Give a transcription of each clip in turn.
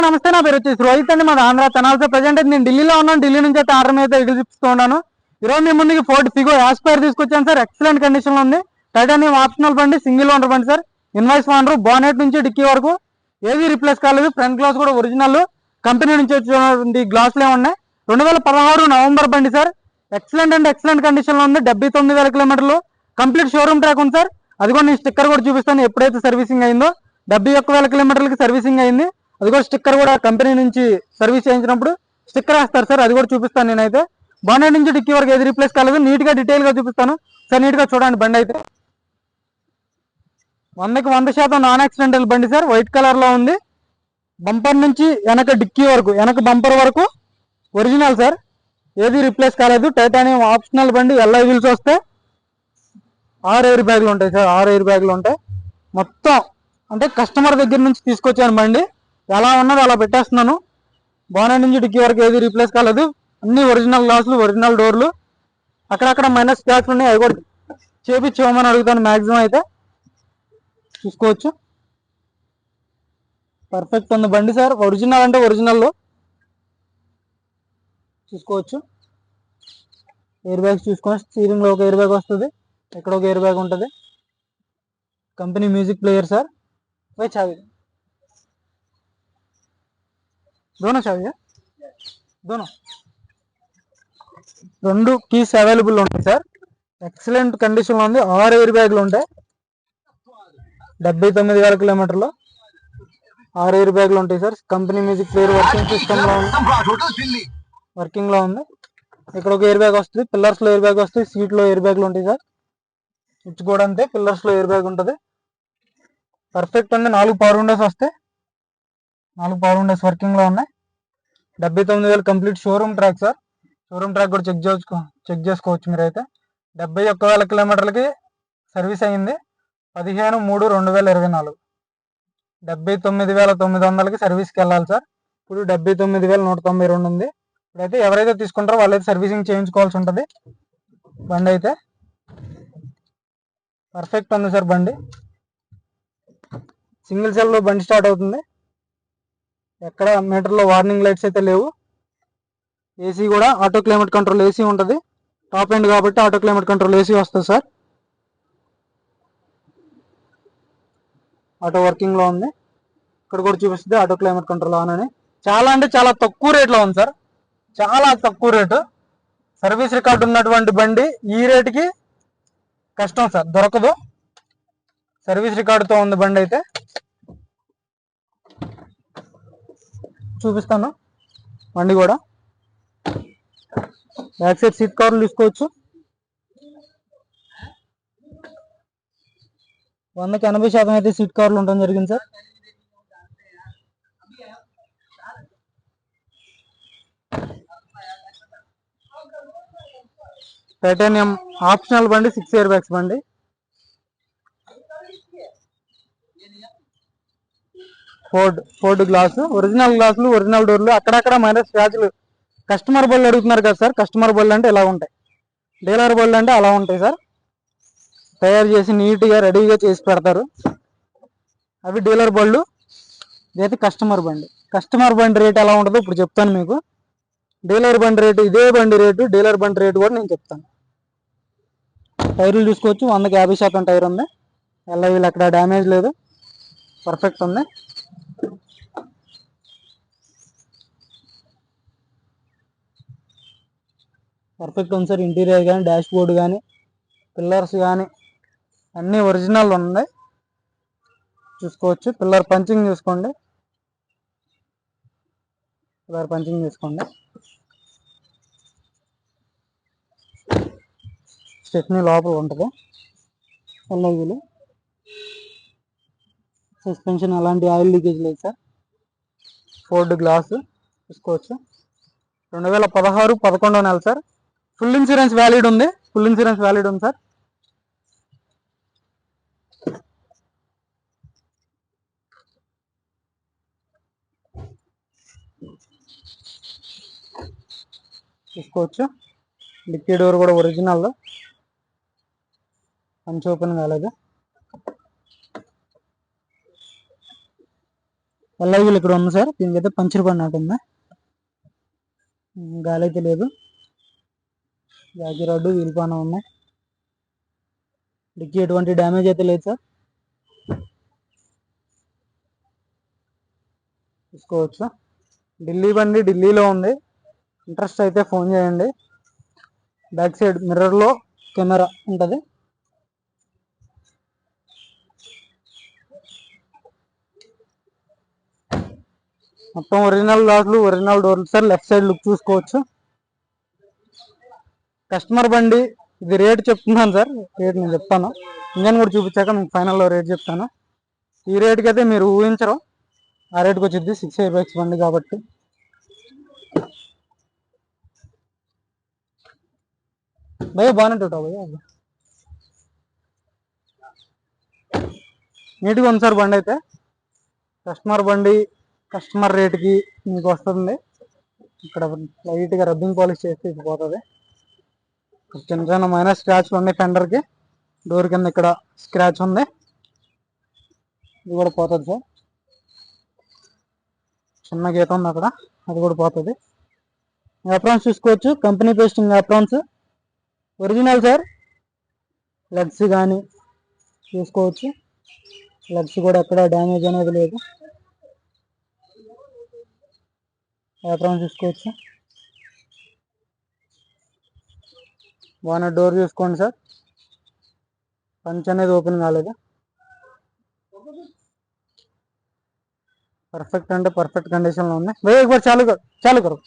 నమస్తే, నా పేరు వచ్చేసి రోహిత్ అండి. మాది ఆంధ్ర తెనాలితో. ప్రజెంట్ అయితే నేను ఢిల్లీలో ఉన్నాను. ఢిల్లీ నుంచి అయితే ఆర్డర్ మీద ఎదురు చూపిస్తూ ఉన్నాను. ఈరోజు మీ ముందుకి ఫోర్డ్ ఫిగో యాస్పైర్ తీసుకొచ్చాను సార్. ఎక్సలెంట్ కండిషన్ లో ఉంది. టైటానియం ఆప్షనల్ బండి, సింగిల్ ఓనర్ బండి సార్. ఇన్వాయిస్ ఓనర్, బానెట్ నుంచి డిక్కీ వరకు ఏది రిప్లేస్ కాలేదు. ఫ్రంట్ గ్లాస్ కూడా ఒరిజినల్ కంపెనీ నుంచి వచ్చినటువంటి గ్లాసులే ఉన్నాయి. 2016 నవంబర్ బండి సార్. ఎక్సలెంట్ అంటే ఎక్సలెంట్ కండిషన్ లో ఉంది. 79,000 కిలోమీటర్లు కంప్లీట్ షోరూమ్ ట్రాక్ ఉంది సార్. అది కూడా నేను స్టిక్కర్ కూడా చూపిస్తాను. ఎప్పుడైతే సర్వీసింగ్ అయిందో 71,000 కిలోమీటర్లకి సర్వీసింగ్ అయింది. అది కూడా స్టిక్కర్ కూడా కంపెనీ నుంచి సర్వీస్ చేయించినప్పుడు స్టిక్కర్ వేస్తారు సార్. అది కూడా చూపిస్తాను నేనైతే. బానెట్ నుంచి డిక్కీ వరకు ఏది రీప్లేస్ కాలేదు. నీట్ గా డీటెయిల్ గా చూపిస్తాను సార్. నీట్ గా చూడండి బండి అయితే. 100కి 100% నాన్ యాక్సిడెంటల్ బండి సార్. వైట్ కలర్ లో ఉంది. బంపర్ నుంచి వెనక డిక్కీ వరకు, వెనక బంపర్ వరకు ఒరిజినల్ సార్. ఏది రిప్లేస్ కాలేదు. టైటానియం ఆప్షనల్ బండి. ఎల్ఐ వీల్స్ వస్తే 6 ఎయిర్ బ్యాగులు ఉంటాయి సార్. 6 ఎయిర్ బ్యాగులు ఉంటాయి మొత్తం. అంటే కస్టమర్ దగ్గర నుంచి తీసుకొచ్చాను బండి. ఎలా ఉన్నదో అలా పెట్టేస్తున్నాను. బానెట్ నుంచి డిక్కీ వరకు ఏది రీప్లేస్ కాలేదు. అన్ని ఒరిజినల్ గ్లాసులు, ఒరిజినల్ డోర్లు. అక్కడక్కడ మైనస్ స్క్రాచ్లు ఉన్నాయి. అవి కూడా చేపించమని అడుగుతాను మ్యాక్సిమం అయితే. చూసుకోవచ్చు. పర్ఫెక్ట్ ఉంది బండి సార్. ఒరిజినల్ అంటే ఒరిజినల్ చూసుకోవచ్చు. ఎయిర్ బ్యాగ్స్ చూసుకోండి. స్టీరింగ్ లో ఒక ఎయిర్ బ్యాగ్ వస్తుంది. ఇక్కడ ఒక ఎయిర్ బ్యాగ్ ఉంటుంది. Company music player sir. చావి दोनों चावी है दोनों రెండు కీస్ అవైలబుల్ ఉంటాయి సార్. ఎక్సలెంట్ కండిషన్ లో ఉంది. 6 ఎయిర్ బ్యాగులు ఉంటాయి. 79,000 కిలోమీటర్లు 6 ఎయిర్ బ్యాగులు ఉంటాయి sir. Company music player working system లో ఉంది. వర్కింగ్ లో ఉంది. ఇక్కడ ఒక ఎయిర్ బ్యాగ్ వస్తుంది. పిల్లర్స్ లో ఎయిర్ బ్యాగ్ వస్తుంది. సీట్ లో ఎయిర్ బ్యాగులు ఉంటాయి సార్. స్విచ్ కూడా అంతే. పిల్లర్స్ లో ఎయిర్ బ్యాగ్ ఉంటుంది. పర్ఫెక్ట్ ఉంది. 4 పవర్ విండోస్ వస్తాయి. 4 పవర్ విండోస్ వర్కింగ్ లో ఉన్నాయి. 79,000 complete showroom track sir. Showroom track కూడా చెక్ చేసుకోవచ్చు మీరైతే. 71,000 కిలోమీటర్లకి సర్వీస్ అయింది. 15/3/2024. 79,900కి సర్వీస్కి వెళ్ళాలి సార్. ఇప్పుడు 79,192 ఉంది. ఇప్పుడైతే ఎవరైతే తీసుకుంటారో వాళ్ళైతే సర్వీసింగ్ చేయించుకోవాల్సి ఉంటుంది. బండి అయితే పర్ఫెక్ట్ ఉంది సార్. బండి సింగిల్ సెల్ లో బండి స్టార్ట్ అవుతుంది. ఎక్కడ మీటర్లో వార్నింగ్ లైట్స్ అయితే లేవు. ఏసీ కూడా ఆటో క్లైమేట్ కంట్రోల్ ఏసీ ఉంటుంది. టాప్ ఎండ్ కాబట్టి ఆటో క్లైమేట్ కంట్రోల్ ఏసీ వస్తుంది సార్. ఆటో వర్కింగ్ లో ఉంది. ఇక్కడ కూడా చూపిస్తుంది ఆటో క్లైమేట్ కంట్రోల్ ఆన్ అని. చాలా అంటే చాలా తక్కువ రేట్లో ఉంది సార్. చాలా తక్కువ రేటు. సర్వీస్ రికార్డు ఉన్నటువంటి బండి ఈ రేటుకి కష్టం సార్, దొరకదు. సర్వీస్ రికార్డుతో ఉంది బండి అయితే. చూపిస్తాను బండి కూడా. బ్యాక్ సైడ్ సీట్ కవర్లు తీసుకోవచ్చు. 100కి 80% అయితే సీట్ కవర్లు ఉండడం జరిగింది సార్. టైటానియం ఆప్షనల్ బండి, 6 ఎయిర్ బ్యాగ్స్ బండి. ఫోర్డ్ గ్లాస్, ఒరిజినల్ గ్లాసులు, ఒరిజినల్ డోర్లు. అక్కడక్కడ మైనస్ స్క్రాచ్లు. కస్టమర్ బళ్ళు అడుగుతున్నారు కదా సార్. కస్టమర్ బళ్ళు అంటే ఇలా ఉంటాయి. డీలర్ బళ్ళు అంటే అలా ఉంటాయి సార్. తయారు చేసి నీట్గా రెడీగా చేసి పెడతారు. అవి డీలర్ బళ్ళు. ఇదైతే కస్టమర్ బండి. కస్టమర్ బండి రేట్ ఎలా ఉంటుందో ఇప్పుడు చెప్తాను మీకు. డీలర్ బండి రేటు, ఇదే బండి రేటు, డీలర్ బండి రేటు కూడా నేను చెప్తాను. టైర్లు చూసుకోవచ్చు. 100కి 50% టైర్ ఉంది. ఎల్ఐవీలు అక్కడ డ్యామేజ్ లేదు. పర్ఫెక్ట్ ఉంది. పర్ఫెక్ట్ ఉంది సార్. ఇంటీరియర్ కానీ, డాష్ బోర్డు కానీ, పిల్లర్స్ కానీ అన్నీ ఒరిజినల్ ఉన్నాయి. చూసుకోవచ్చు. పిల్లర్ పంచింగ్ చూసుకోండి. పిల్లర్ పంచింగ్ చూసుకోండి. స్టెప్నీ లోపల ఉంటుంది. ఎల్ఐవీలు, సస్పెన్షన్ అలాంటి ఆయిల్ లీకేజ్ లేదు సార్. ఫోర్డ్ గ్లాసు చూసుకోవచ్చు. 2016 11వ నెల సార్. ఫుల్ ఇన్సూరెన్స్ వ్యాలిడ్ ఉంది. ఫుల్ ఇన్సూరెన్స్ వ్యాలిడ్ ఉంది సార్. చూసుకోవచ్చు. డిక్కీ డోర్ కూడా ఒరిజినల్. పంచ్ ఓపెన్ కాలేదు. ఎల్ఐవీలు ఇక్కడ ఉంది సార్. దీనికైతే పంచర్ పడినట్టు ఉంది, గాలి అయితే లేదు. జాకీ రాడ్డు వీల్ పాన ఉన్నాయి. డిక్కీ ఎటువంటి డ్యామేజ్ అయితే లేదు సార్, చూసుకోవచ్చు. ఢిల్లీ బండి ఢిల్లీలో ఉంది. ఇంట్రెస్ట్ అయితే ఫోన్ చేయండి. బ్యాక్ సైడ్ మిర్రర్లో కెమెరా ఉంటుంది. మొత్తం ఒరిజినల్ లాట్లు, ఒరిజినల్ డోర్లు సార్. లెఫ్ట్ సైడ్ లుక్ చూసుకోవచ్చు. కస్టమర్ బండి ఇది రేట్ చెప్తున్నాను సార్. రేట్ నేను చెప్తాను, ఇంజన్ కూడా చూపించాక మీకు ఫైనల్లో రేట్ చెప్తాను. ఈ రేట్కి అయితే మీరు ఊహించరు, ఆ రేట్కి వచ్చింది. 6 ఇయర్ బ్యాక్స్ బండి కాబట్టి. భయ్యా బాగానే ఉంటావు భయ్యా, నీట్గా ఉంది సార్ బండి అయితే. కస్టమర్ బండి కస్టమర్ రేట్కి మీకు వస్తుంది. ఇక్కడ లైట్గా రబ్బింగ్ పాలిష్ చేస్తే ఇది పోతుంది. చిన్న చిన్న మైనర్ స్క్రాచ్లు ఉన్నాయి ఫెండర్కి. డోర్ కింద ఇక్కడ స్క్రాచ్ ఉంది, ఇది కూడా పోతుంది సార్. చిన్న గీత ఉంది అక్కడ, అది కూడా పోతుంది. యాప్రాన్స్ చూసుకోవచ్చు, company pasting aprons original sir. Legs కానీ చూసుకోవచ్చు, లెగ్స్ కూడా ఎక్కడ డ్యామేజ్ అనేది లేదు. యాప్రాన్స్ చూసుకోవచ్చు. బాగా డోర్ చూసుకోండి సార్, పంచ్ అనేది ఓపెన్ కాలేదు. పర్ఫెక్ట్ అంటే పర్ఫెక్ట్ కండిషన్లో ఉంది. భయ్యా एक बार चालू करो.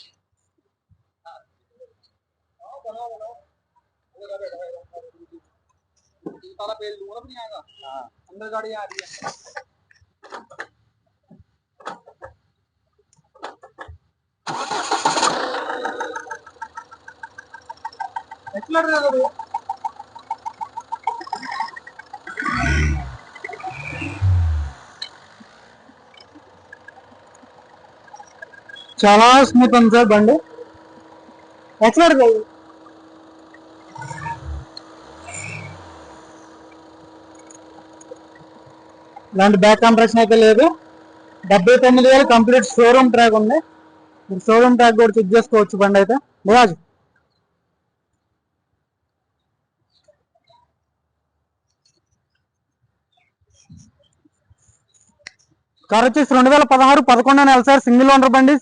చాలా స్మూత్ ఉంది సార్ బండి. ఎక్సలెంట్. ఇలాంటి బ్యాక్ కంప్రెషన్ అయితే లేదు. 79,000 కంప్లీట్ షోరూమ్ ట్రాక్ ఉంది. మీరు షోరూమ్ ట్రాక్ కూడా చెక్ చేసుకోవచ్చు బండి అయితే. నిరాజ్ కార్ వచ్చేసి 2016 11వ నెల సార్. సింగిల్ ఓనర్ బండి.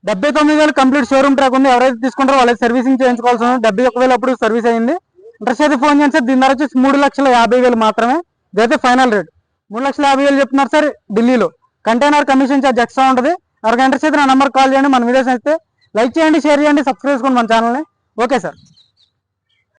79,000 కంప్లీట్ షోరూమ్ ట్రాక్ ఉంది. ఎవరైతే తీసుకుంటారో వాళ్ళకి సర్వీసింగ్ చేయించుకోవాల్సి ఉంది. 71,000 అప్పుడు సర్వీస్ అయింది. ఇంట్రెస్ట్ అయితే ఫోన్ చేయండి సార్. దీని ధర వచ్చేసి 3,50,000 మాత్రమే. ఇదైతే ఫైనల్ రేట్. 3,50,000 చెప్తున్నారు సార్ ఢిల్లీలో. కంటైనర్ కమిషన్ ఛార్జ్ ఎక్స్ట్రా ఉంటుంది. ఎవరికి ఇంట్రెస్ట్ అయితే నా నెంబర్ కాల్ చేయండి. మన వీడియోస్ అయితే లైక్ చేయండి, షేర్ చేయండి, సబ్స్క్రైబ్ చేసుకోండి మన ఛానల్ని. Okay sir.